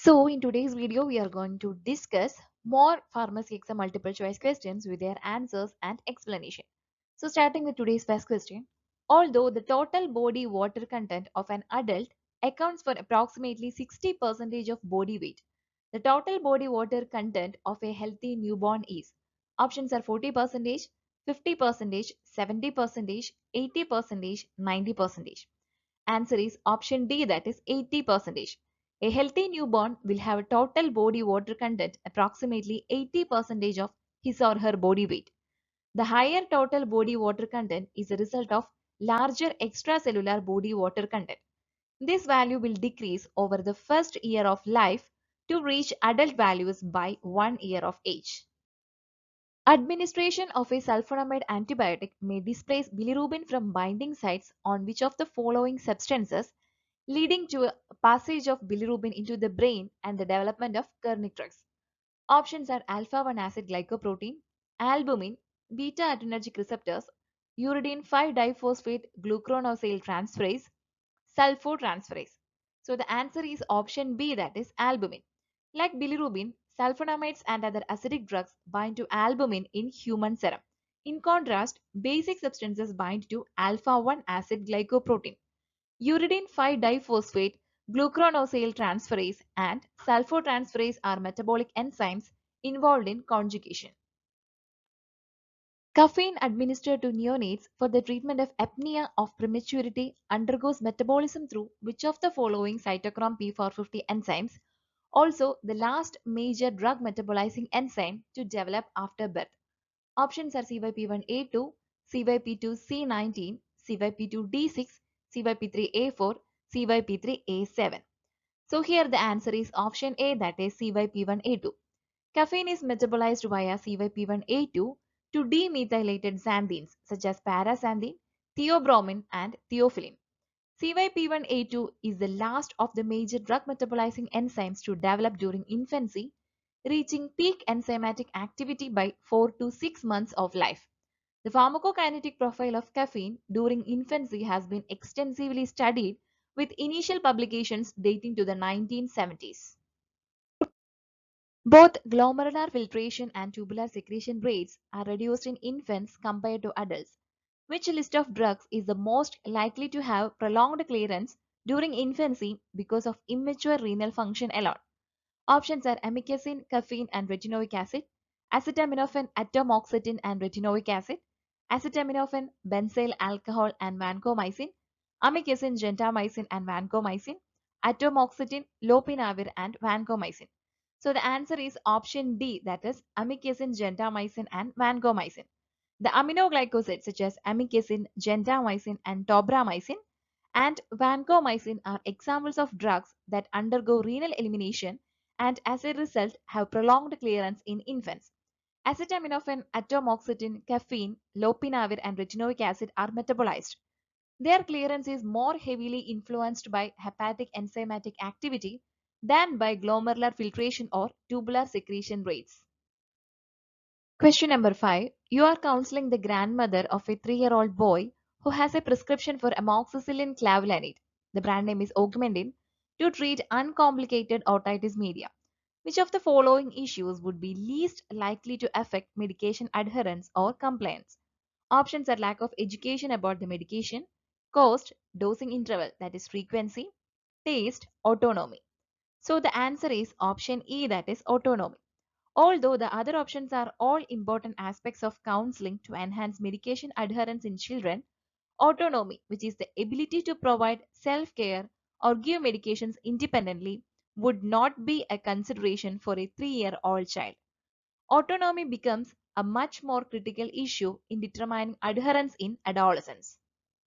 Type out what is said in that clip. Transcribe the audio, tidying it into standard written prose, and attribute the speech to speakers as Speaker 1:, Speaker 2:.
Speaker 1: So in today's video, we are going to discuss more pharmacy exam multiple choice questions with their answers and explanation. So starting with today's first question, although the total body water content of an adult accounts for approximately 60% of body weight, the total body water content of a healthy newborn is. Options are 40%, 50%, 70%, 80%, 90%. Answer is option D, that is 80%. A healthy newborn will have a total body water content approximately 80% of his or her body weight. The higher total body water content is a result of larger extracellular body water content. This value will decrease over the first year of life to reach adult values by 1 year of age. Administration of a sulfonamide antibiotic may displace bilirubin from binding sites on which of the following substances, leading to a passage of bilirubin into the brain and the development of chronic drugs. Options are alpha-1 acid glycoprotein, albumin, beta-adrenergic receptors, uridine 5-diphosphate glucuronosyl transferase, sulfotransferase. So the answer is option B, that is albumin. Like bilirubin, sulfonamides and other acidic drugs bind to albumin in human serum. In contrast, basic substances bind to alpha-1 acid glycoprotein. Uridine 5-diphosphate glucuronosyl transferase and sulfotransferase are metabolic enzymes involved in conjugation. Caffeine administered to neonates for the treatment of apnea of prematurity undergoes metabolism through which of the following cytochrome P450 enzymes, also the last major drug metabolizing enzyme to develop after birth. Options are CYP1A2, CYP2C19, CYP2D6, CYP3A4, CYP3A7. So here the answer is option A, that is CYP1A2. Caffeine is metabolized via CYP1A2 to demethylated xanthines such as paraxanthine, theobromine and theophylline. CYP1A2 is the last of the major drug metabolizing enzymes to develop during infancy, reaching peak enzymatic activity by 4 to 6 months of life. The pharmacokinetic profile of caffeine during infancy has been extensively studied with initial publications dating to the 1970s. Both glomerular filtration and tubular secretion rates are reduced in infants compared to adults. Which list of drugs is the most likely to have prolonged clearance during infancy because of immature renal function alone? Options are amikacin, caffeine and retinoic acid, acetaminophen, atomoxetin and retinoic acid, acetaminophen, benzyl alcohol and vancomycin, amikacin, gentamicin and vancomycin, atomoxetin, lopinavir and vancomycin. So the answer is option D, that is amikacin, gentamicin and vancomycin. The aminoglycosides such as amikacin, gentamicin and tobramycin and vancomycin are examples of drugs that undergo renal elimination and as a result have prolonged clearance in infants. Acetaminophen, atomoxetin, caffeine, lopinavir and retinoic acid are metabolized. Their clearance is more heavily influenced by hepatic enzymatic activity than by glomerular filtration or tubular secretion rates. Question number 5. You are counseling the grandmother of a 3-year-old boy who has a prescription for amoxicillin clavulanate, the brand name is Augmentin, to treat uncomplicated otitis media. Which of the following issues would be least likely to affect medication adherence or compliance? Options are lack of education about the medication, cost, dosing interval, that is frequency, taste, autonomy. So the answer is option E, that is autonomy. Although the other options are all important aspects of counseling to enhance medication adherence in children, autonomy, which is the ability to provide self-care or give medications independently, would not be a consideration for a 3-year-old child. Autonomy becomes a much more critical issue in determining adherence in adolescents.